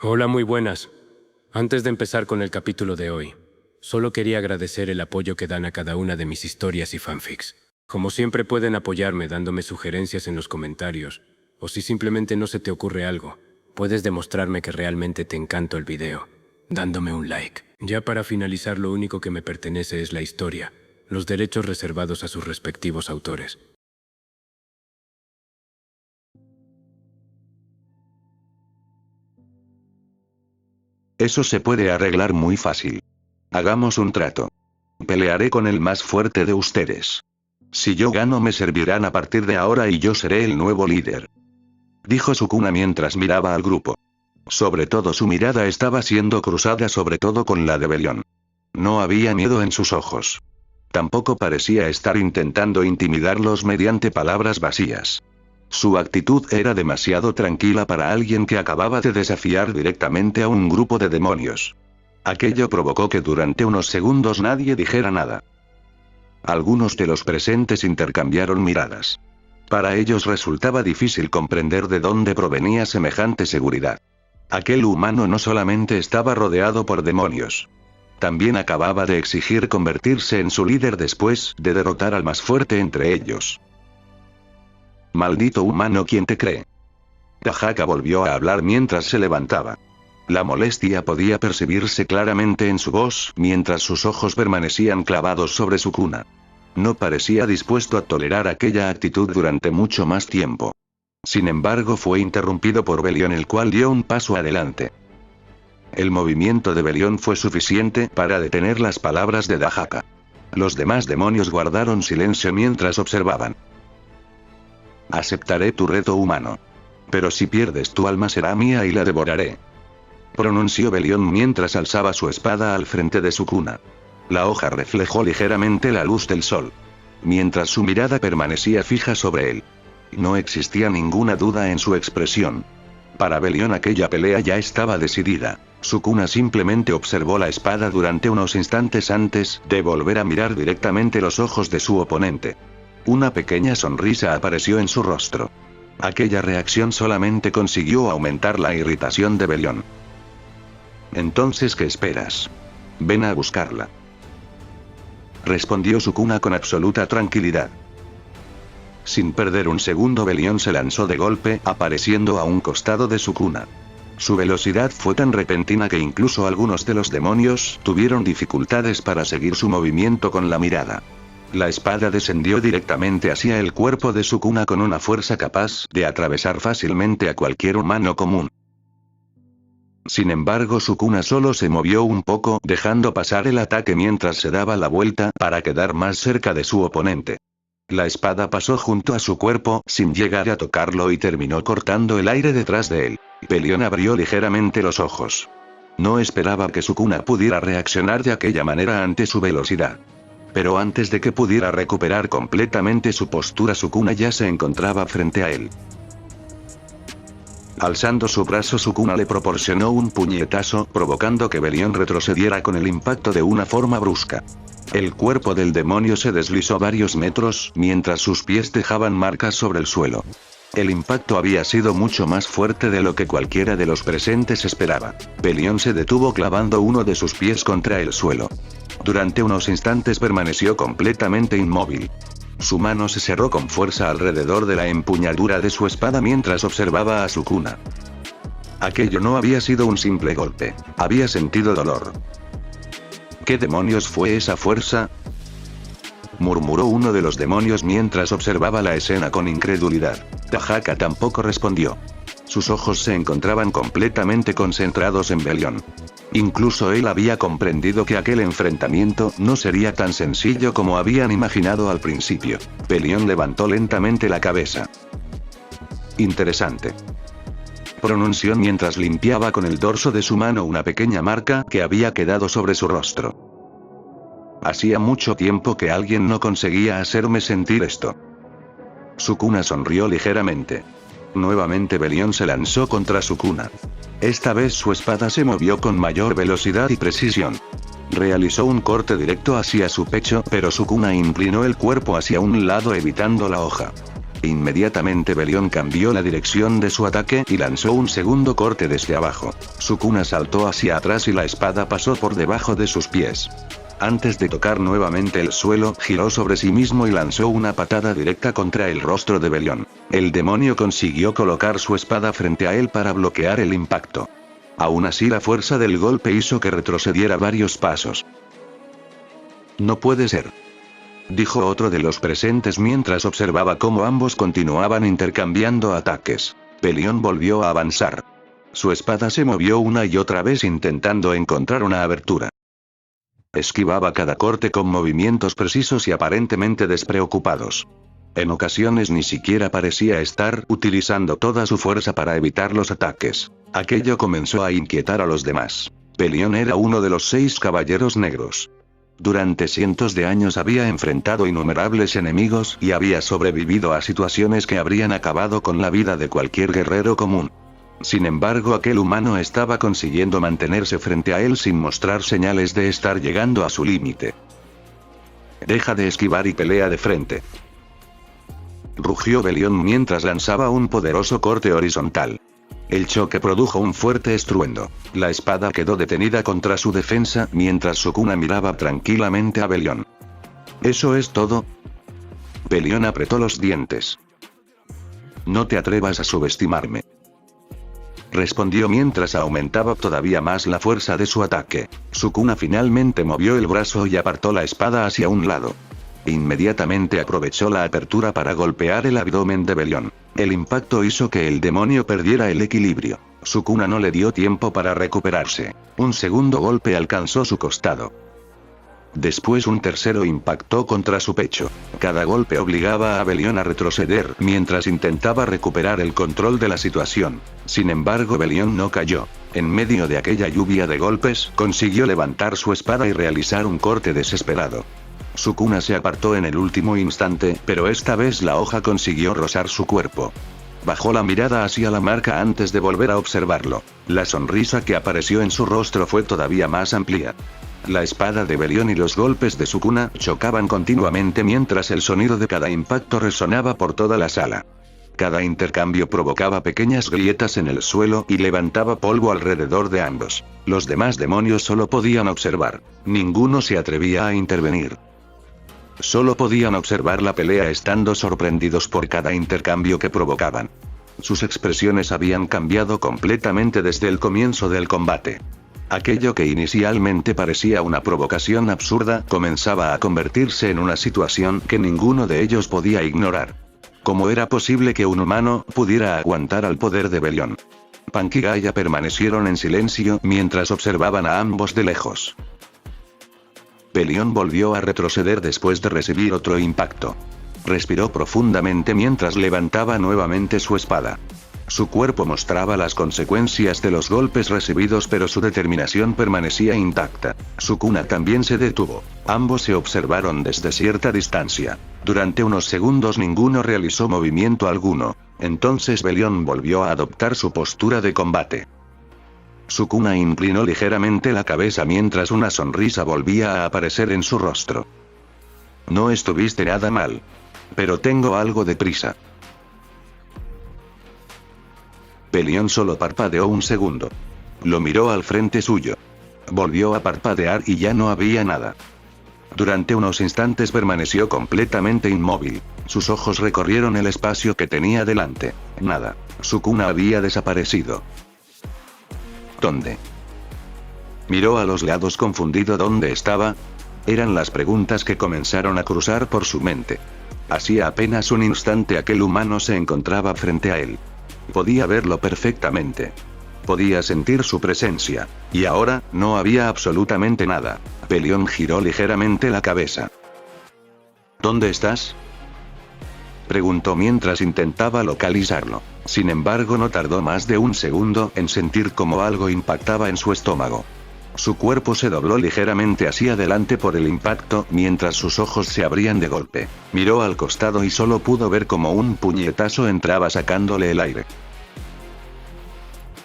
Hola, muy buenas. Antes de empezar con el capítulo de hoy, solo quería agradecer el apoyo que dan a cada una de mis historias y fanfics. Como siempre pueden apoyarme dándome sugerencias en los comentarios, o si simplemente no se te ocurre algo, puedes demostrarme que realmente te encantó el video, dándome un like. Ya para finalizar, lo único que me pertenece es la historia, los derechos reservados a sus respectivos autores. Eso se puede arreglar muy fácil. Hagamos un trato. Pelearé con el más fuerte de ustedes. Si yo gano me servirán a partir de ahora y yo seré el nuevo líder. Dijo Sukuna mientras miraba al grupo. Sobre todo su mirada estaba siendo cruzada sobre todo con la de Belión. No había miedo en sus ojos. Tampoco parecía estar intentando intimidarlos mediante palabras vacías. Su actitud era demasiado tranquila para alguien que acababa de desafiar directamente a un grupo de demonios. Aquello provocó que durante unos segundos nadie dijera nada. Algunos de los presentes intercambiaron miradas. Para ellos resultaba difícil comprender de dónde provenía semejante seguridad. Aquel humano no solamente estaba rodeado por demonios. También acababa de exigir convertirse en su líder después de derrotar al más fuerte entre ellos. Maldito humano, ¿quién te cree? Tahaka volvió a hablar mientras se levantaba. La molestia podía percibirse claramente en su voz, mientras sus ojos permanecían clavados sobre Sukuna. No parecía dispuesto a tolerar aquella actitud durante mucho más tiempo. Sin embargo, fue interrumpido por Belión, el cual dio un paso adelante. El movimiento de Belión fue suficiente para detener las palabras de Tahaka. Los demás demonios guardaron silencio mientras observaban. Aceptaré tu reto humano. Pero si pierdes tu alma será mía y la devoraré. Pronunció Belión mientras alzaba su espada al frente de Sukuna. La hoja reflejó ligeramente la luz del sol. Mientras su mirada permanecía fija sobre él. No existía ninguna duda en su expresión. Para Belión aquella pelea ya estaba decidida. Sukuna simplemente observó la espada durante unos instantes antes de volver a mirar directamente los ojos de su oponente. Una pequeña sonrisa apareció en su rostro. Aquella reacción solamente consiguió aumentar la irritación de Belión. Entonces, ¿qué esperas? Ven a buscarla. Respondió Sukuna con absoluta tranquilidad. Sin perder un segundo, Belión se lanzó de golpe, apareciendo a un costado de Sukuna. Su velocidad fue tan repentina que incluso algunos de los demonios tuvieron dificultades para seguir su movimiento con la mirada. La espada descendió directamente hacia el cuerpo de Sukuna con una fuerza capaz de atravesar fácilmente a cualquier humano común. Sin embargo, Sukuna solo se movió un poco, dejando pasar el ataque mientras se daba la vuelta para quedar más cerca de su oponente. La espada pasó junto a su cuerpo, sin llegar a tocarlo, y terminó cortando el aire detrás de él. Belión abrió ligeramente los ojos. No esperaba que Sukuna pudiera reaccionar de aquella manera ante su velocidad. Pero antes de que pudiera recuperar completamente su postura, Sukuna ya se encontraba frente a él. Alzando su brazo, Sukuna le proporcionó un puñetazo, provocando que Belión retrocediera con el impacto de una forma brusca. El cuerpo del demonio se deslizó varios metros, mientras sus pies dejaban marcas sobre el suelo. El impacto había sido mucho más fuerte de lo que cualquiera de los presentes esperaba. Belión se detuvo clavando uno de sus pies contra el suelo. Durante unos instantes permaneció completamente inmóvil. Su mano se cerró con fuerza alrededor de la empuñadura de su espada mientras observaba a Sukuna. Aquello no había sido un simple golpe. Había sentido dolor. ¿Qué demonios fue esa fuerza?, murmuró uno de los demonios mientras observaba la escena con incredulidad. Tahaka tampoco respondió. Sus ojos se encontraban completamente concentrados en Belión. Incluso él había comprendido que aquel enfrentamiento no sería tan sencillo como habían imaginado al principio. Belión levantó lentamente la cabeza. Interesante, pronunció mientras limpiaba con el dorso de su mano una pequeña marca que había quedado sobre su rostro. Hacía mucho tiempo que alguien no conseguía hacerme sentir esto. Sukuna sonrió ligeramente. Nuevamente Belión se lanzó contra Sukuna. Esta vez su espada se movió con mayor velocidad y precisión. Realizó un corte directo hacia su pecho, pero Sukuna inclinó el cuerpo hacia un lado evitando la hoja. Inmediatamente Belión cambió la dirección de su ataque y lanzó un segundo corte desde abajo. Sukuna saltó hacia atrás y la espada pasó por debajo de sus pies. Antes de tocar nuevamente el suelo, giró sobre sí mismo y lanzó una patada directa contra el rostro de Belión. El demonio consiguió colocar su espada frente a él para bloquear el impacto. Aún así, la fuerza del golpe hizo que retrocediera varios pasos. No puede ser, dijo otro de los presentes mientras observaba cómo ambos continuaban intercambiando ataques. Belión volvió a avanzar. Su espada se movió una y otra vez intentando encontrar una abertura. Esquivaba cada corte con movimientos precisos y aparentemente despreocupados. En ocasiones ni siquiera parecía estar utilizando toda su fuerza para evitar los ataques. Aquello comenzó a inquietar a los demás. Belión era uno de los 6 caballeros negros. Durante cientos de años había enfrentado innumerables enemigos y había sobrevivido a situaciones que habrían acabado con la vida de cualquier guerrero común. Sin embargo, aquel humano estaba consiguiendo mantenerse frente a él sin mostrar señales de estar llegando a su límite. Deja de esquivar y pelea de frente, rugió Belión mientras lanzaba un poderoso corte horizontal. El choque produjo un fuerte estruendo. La espada quedó detenida contra su defensa mientras Sukuna miraba tranquilamente a Belión. ¿Eso es todo? Belión apretó los dientes. No te atrevas a subestimarme, respondió mientras aumentaba todavía más la fuerza de su ataque. Sukuna finalmente movió el brazo y apartó la espada hacia un lado. Inmediatamente aprovechó la apertura para golpear el abdomen de Belión. El impacto hizo que el demonio perdiera el equilibrio. Sukuna no le dio tiempo para recuperarse. Un segundo golpe alcanzó su costado. Después un tercero impactó contra su pecho. Cada golpe obligaba a Belión a retroceder mientras intentaba recuperar el control de la situación. Sin embargo, Belión no cayó. En medio de aquella lluvia de golpes, consiguió levantar su espada y realizar un corte desesperado. Sukuna se apartó en el último instante, pero esta vez la hoja consiguió rozar su cuerpo. Bajó la mirada hacia la marca antes de volver a observarlo. La sonrisa que apareció en su rostro fue todavía más amplia. La espada de Belión y los golpes de Sukuna chocaban continuamente mientras el sonido de cada impacto resonaba por toda la sala. Cada intercambio provocaba pequeñas grietas en el suelo y levantaba polvo alrededor de ambos. Los demás demonios solo podían observar. Ninguno se atrevía a intervenir. Solo podían observar la pelea estando sorprendidos por cada intercambio que provocaban. Sus expresiones habían cambiado completamente desde el comienzo del combate. Aquello que inicialmente parecía una provocación absurda comenzaba a convertirse en una situación que ninguno de ellos podía ignorar. ¿Cómo era posible que un humano pudiera aguantar al poder de Belión? Punk y Gaia permanecieron en silencio mientras observaban a ambos de lejos. Belión volvió a retroceder después de recibir otro impacto. Respiró profundamente mientras levantaba nuevamente su espada. Su cuerpo mostraba las consecuencias de los golpes recibidos, pero su determinación permanecía intacta. Sukuna también se detuvo. Ambos se observaron desde cierta distancia. Durante unos segundos ninguno realizó movimiento alguno. Entonces Belión volvió a adoptar su postura de combate. Sukuna inclinó ligeramente la cabeza mientras una sonrisa volvía a aparecer en su rostro. No estuviste nada mal. Pero tengo algo de prisa. Belión solo parpadeó un segundo. Lo miró al frente suyo. Volvió a parpadear y ya no había nada. Durante unos instantes permaneció completamente inmóvil. Sus ojos recorrieron el espacio que tenía delante. Nada. Sukuna había desaparecido. ¿Dónde? Miró a los lados confundido. ¿Dónde estaba? Eran las preguntas que comenzaron a cruzar por su mente. Hacía apenas un instante aquel humano se encontraba frente a él. Podía verlo perfectamente. Podía sentir su presencia. Y ahora, no había absolutamente nada. Belión giró ligeramente la cabeza. ¿Dónde estás?, preguntó mientras intentaba localizarlo. Sin embargo, no tardó más de un segundo en sentir como algo impactaba en su estómago. Su cuerpo se dobló ligeramente hacia adelante por el impacto, mientras sus ojos se abrían de golpe. Miró al costado y solo pudo ver como un puñetazo entraba sacándole el aire.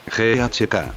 GHK.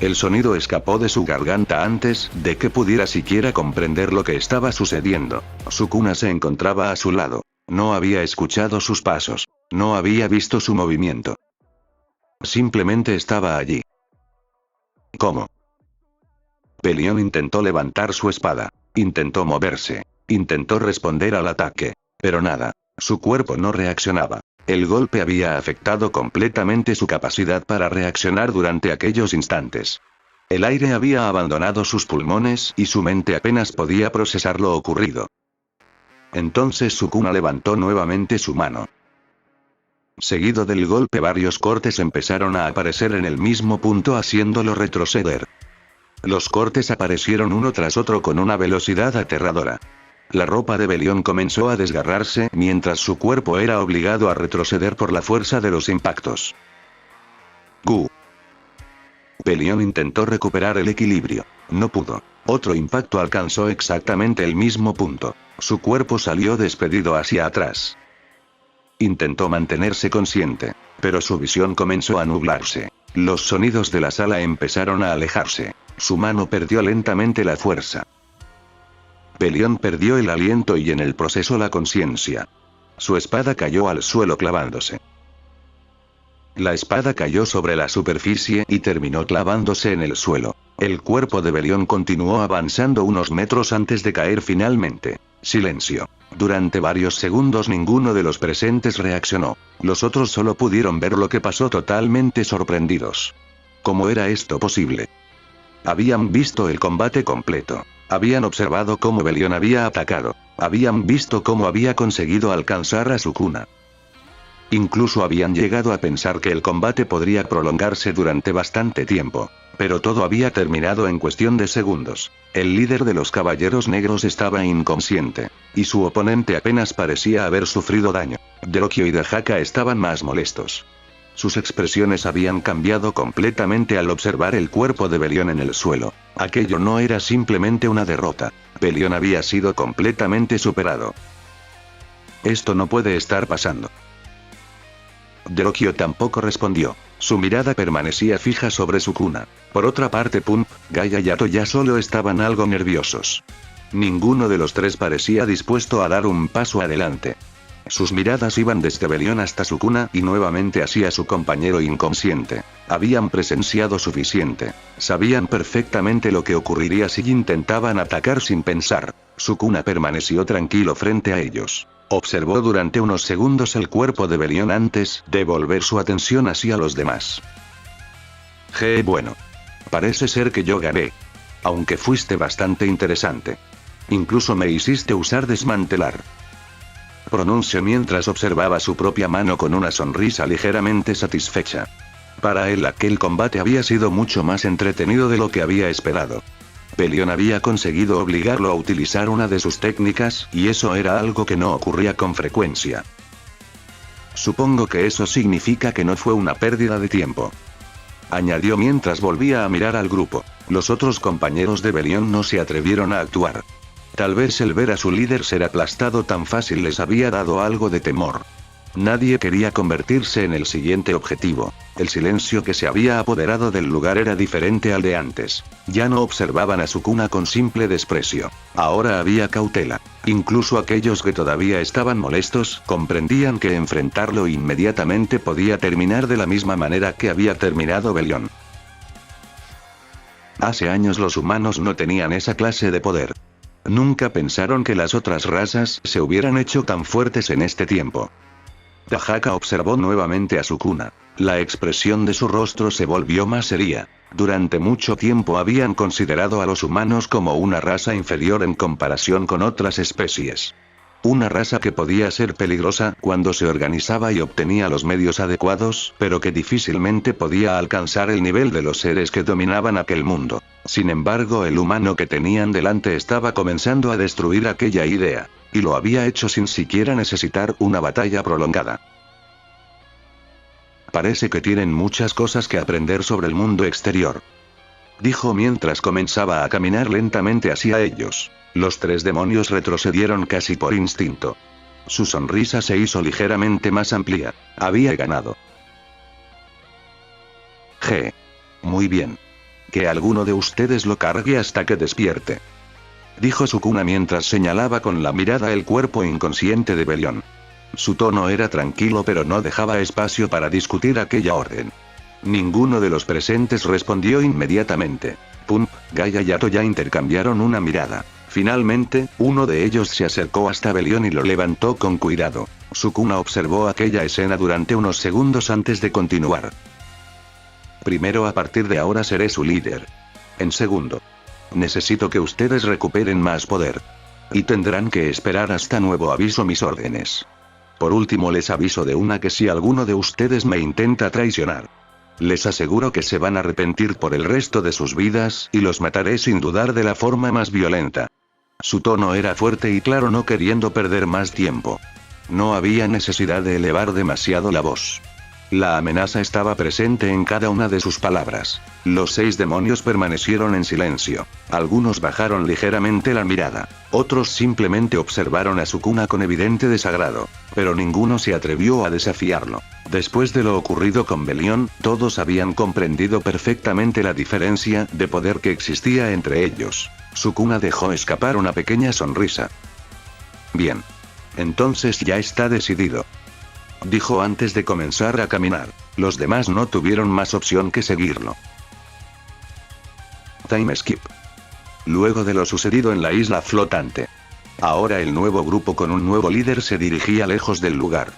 El sonido escapó de su garganta antes de que pudiera siquiera comprender lo que estaba sucediendo. Sukuna se encontraba a su lado. No había escuchado sus pasos. No había visto su movimiento. Simplemente estaba allí. ¿Cómo? Pelión intentó levantar su espada. Intentó moverse. Intentó responder al ataque. Pero nada. Su cuerpo no reaccionaba. El golpe había afectado completamente su capacidad para reaccionar durante aquellos instantes. El aire había abandonado sus pulmones y su mente apenas podía procesar lo ocurrido. Entonces Sukuna levantó nuevamente su mano. Seguido del golpe, varios cortes empezaron a aparecer en el mismo punto, haciéndolo retroceder. Los cortes aparecieron uno tras otro con una velocidad aterradora. La ropa de Belión comenzó a desgarrarse mientras su cuerpo era obligado a retroceder por la fuerza de los impactos. ¡Gu! Belión intentó recuperar el equilibrio. No pudo. Otro impacto alcanzó exactamente el mismo punto. Su cuerpo salió despedido hacia atrás. Intentó mantenerse consciente, pero su visión comenzó a nublarse. Los sonidos de la sala empezaron a alejarse. Su mano perdió lentamente la fuerza. Belión perdió el aliento y en el proceso la conciencia. Su espada cayó al suelo clavándose. La espada cayó sobre la superficie y terminó clavándose en el suelo. El cuerpo de Belión continuó avanzando unos metros antes de caer finalmente. Silencio. Durante varios segundos ninguno de los presentes reaccionó. Los otros solo pudieron ver lo que pasó, totalmente sorprendidos. ¿Cómo era esto posible? Habían visto el combate completo. Habían observado cómo Belión había atacado. Habían visto cómo había conseguido alcanzar a Sukuna. Incluso habían llegado a pensar que el combate podría prolongarse durante bastante tiempo. Pero todo había terminado en cuestión de segundos. El líder de los Caballeros Negros estaba inconsciente. Y su oponente apenas parecía haber sufrido daño. Derokio y Dahaka estaban más molestos. Sus expresiones habían cambiado completamente al observar el cuerpo de Belión en el suelo. Aquello no era simplemente una derrota. Belión había sido completamente superado. Esto no puede estar pasando. Derokio tampoco respondió. Su mirada permanecía fija sobre Sukuna. Por otra parte, Pump, Gaia y Atoya solo estaban algo nerviosos. Ninguno de los tres parecía dispuesto a dar un paso adelante. Sus miradas iban desde Belión hasta Sukuna y nuevamente hacia su compañero inconsciente. Habían presenciado suficiente. Sabían perfectamente lo que ocurriría si intentaban atacar sin pensar. Sukuna permaneció tranquilo frente a ellos. Observó durante unos segundos el cuerpo de Belión antes de volver su atención hacia los demás. Bueno. Parece ser que yo gané. Aunque fuiste bastante interesante. Incluso me hiciste usar desmantelar. Pronunció mientras observaba su propia mano con una sonrisa ligeramente satisfecha. Para él aquel combate había sido mucho más entretenido de lo que había esperado. Belión había conseguido obligarlo a utilizar una de sus técnicas, y eso era algo que no ocurría con frecuencia. Supongo que eso significa que no fue una pérdida de tiempo. Añadió mientras volvía a mirar al grupo. Los otros compañeros de Belión no se atrevieron a actuar. Tal vez el ver a su líder ser aplastado tan fácil les había dado algo de temor. Nadie quería convertirse en el siguiente objetivo. El silencio que se había apoderado del lugar era diferente al de antes. Ya no observaban a Sukuna con simple desprecio. Ahora había cautela. Incluso aquellos que todavía estaban molestos comprendían que enfrentarlo inmediatamente podía terminar de la misma manera que había terminado Belión. Hace años los humanos no tenían esa clase de poder. Nunca pensaron que las otras razas se hubieran hecho tan fuertes en este tiempo. Dahaka observó nuevamente a Sukuna. La expresión de su rostro se volvió más seria. Durante mucho tiempo habían considerado a los humanos como una raza inferior en comparación con otras especies. Una raza que podía ser peligrosa cuando se organizaba y obtenía los medios adecuados, pero que difícilmente podía alcanzar el nivel de los seres que dominaban aquel mundo. Sin embargo, el humano que tenían delante estaba comenzando a destruir aquella idea. Y lo había hecho sin siquiera necesitar una batalla prolongada. Parece que tienen muchas cosas que aprender sobre el mundo exterior. Dijo mientras comenzaba a caminar lentamente hacia ellos. Los tres demonios retrocedieron casi por instinto. Su sonrisa se hizo ligeramente más amplia. Había ganado. Muy bien. Que alguno de ustedes lo cargue hasta que despierte. Dijo Sukuna mientras señalaba con la mirada el cuerpo inconsciente de Belión. Su tono era tranquilo pero no dejaba espacio para discutir aquella orden. Ninguno de los presentes respondió inmediatamente. Pump, Gaia y Atoya intercambiaron una mirada. Finalmente, uno de ellos se acercó hasta Belión y lo levantó con cuidado. Sukuna observó aquella escena durante unos segundos antes de continuar. Primero, a partir de ahora seré su líder. En segundo, necesito que ustedes recuperen más poder. Y tendrán que esperar hasta nuevo aviso mis órdenes. Por último, les aviso de una que si alguno de ustedes me intenta traicionar, les aseguro que se van a arrepentir por el resto de sus vidas y los mataré sin dudar de la forma más violenta. Su tono era fuerte y claro, no queriendo perder más tiempo. No había necesidad de elevar demasiado la voz. La amenaza estaba presente en cada una de sus palabras. Los 6 demonios permanecieron en silencio. Algunos bajaron ligeramente la mirada. Otros simplemente observaron a Sukuna con evidente desagrado. Pero ninguno se atrevió a desafiarlo. Después de lo ocurrido con Belión, todos habían comprendido perfectamente la diferencia de poder que existía entre ellos. Sukuna dejó escapar una pequeña sonrisa. Bien. Entonces ya está decidido, dijo antes de comenzar a caminar. Los demás no tuvieron más opción que seguirlo. Time skip. Luego de lo sucedido en la isla flotante, ahora el nuevo grupo con un nuevo líder se dirigía lejos del lugar.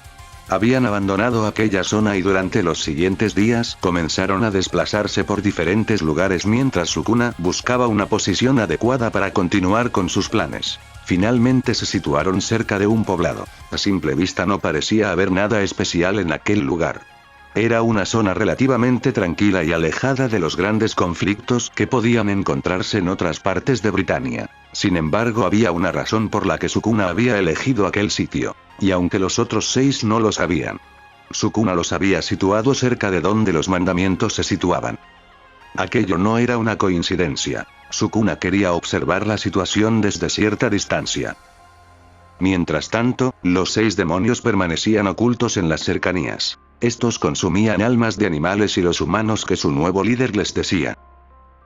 Habían abandonado aquella zona y durante los siguientes días comenzaron a desplazarse por diferentes lugares mientras Sukuna buscaba una posición adecuada para continuar con sus planes. Finalmente se situaron cerca de un poblado. A simple vista no parecía haber nada especial en aquel lugar. Era una zona relativamente tranquila y alejada de los grandes conflictos que podían encontrarse en otras partes de Britania. Sin embargo, había una razón por la que Sukuna había elegido aquel sitio. Y aunque los otros 6 no lo sabían, Sukuna los había situado cerca de donde los mandamientos se situaban. Aquello no era una coincidencia. Sukuna quería observar la situación desde cierta distancia. Mientras tanto, los 6 demonios permanecían ocultos en las cercanías. Estos consumían almas de animales y los humanos que su nuevo líder les decía.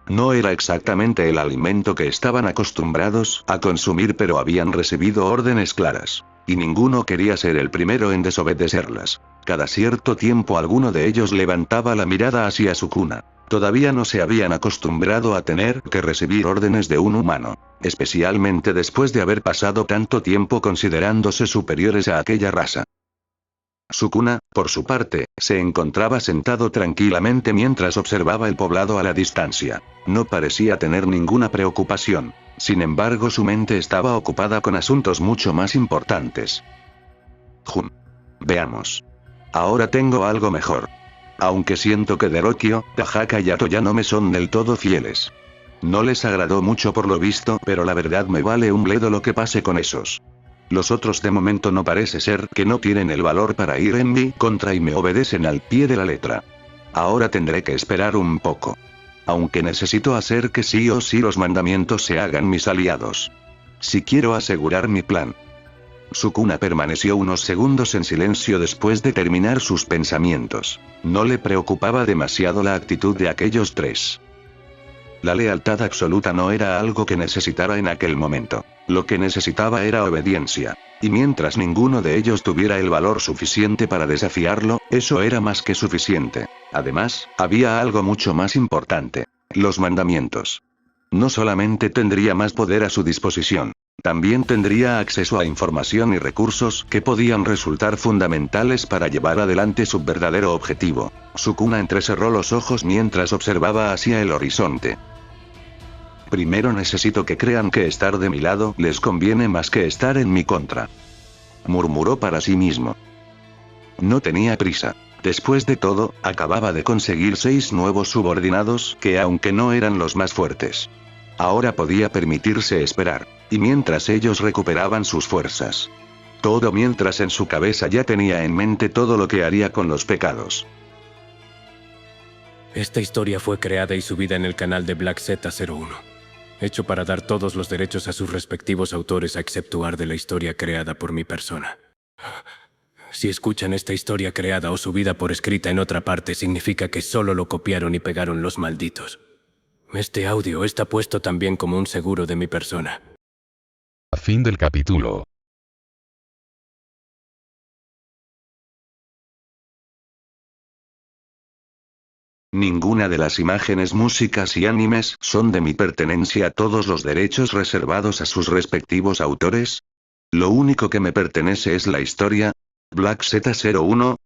No era exactamente el alimento que estaban acostumbrados a consumir, pero habían recibido órdenes claras. Y ninguno quería ser el primero en desobedecerlas. Cada cierto tiempo alguno de ellos levantaba la mirada hacia Sukuna. Todavía no se habían acostumbrado a tener que recibir órdenes de un humano, especialmente después de haber pasado tanto tiempo considerándose superiores a aquella raza. Sukuna, por su parte, se encontraba sentado tranquilamente mientras observaba el poblado a la distancia. No parecía tener ninguna preocupación. Sin embargo, su mente estaba ocupada con asuntos mucho más importantes. Veamos. Ahora tengo algo mejor. Aunque siento que Derokio, Tahaka y Atoya no me son del todo fieles. No les agradó mucho por lo visto, pero la verdad me vale un bledo lo que pase con esos. Los otros de momento no parece ser que no tienen el valor para ir en mi contra y me obedecen al pie de la letra. Ahora tendré que esperar un poco. Aunque necesito hacer que sí o sí los mandamientos se hagan mis aliados. Si quiero asegurar mi plan. Sukuna permaneció unos segundos en silencio después de terminar sus pensamientos. No le preocupaba demasiado la actitud de aquellos 3. La lealtad absoluta no era algo que necesitara en aquel momento. Lo que necesitaba era obediencia. Y mientras ninguno de ellos tuviera el valor suficiente para desafiarlo, eso era más que suficiente. Además, había algo mucho más importante. Los mandamientos. No solamente tendría más poder a su disposición, también tendría acceso a información y recursos que podían resultar fundamentales para llevar adelante su verdadero objetivo. Sukuna entrecerró los ojos mientras observaba hacia el horizonte. Primero necesito que crean que estar de mi lado les conviene más que estar en mi contra, murmuró para sí mismo. No tenía prisa. Después de todo, acababa de conseguir 6 nuevos subordinados que aunque no eran los más fuertes, ahora podía permitirse esperar. Y mientras ellos recuperaban sus fuerzas. Todo mientras en su cabeza ya tenía en mente todo lo que haría con los pecados. Esta historia fue creada y subida en el canal de Black Z01. Hecho para dar todos los derechos a sus respectivos autores a exceptuar de la historia creada por mi persona. Si escuchan esta historia creada o subida por escrita en otra parte, significa que solo lo copiaron y pegaron los malditos. Este audio está puesto también como un seguro de mi persona. Fin del capítulo. Ninguna de las imágenes, músicas y animes son de mi pertenencia. Todos los derechos reservados a sus respectivos autores. Lo único que me pertenece es la historia. Black Z01,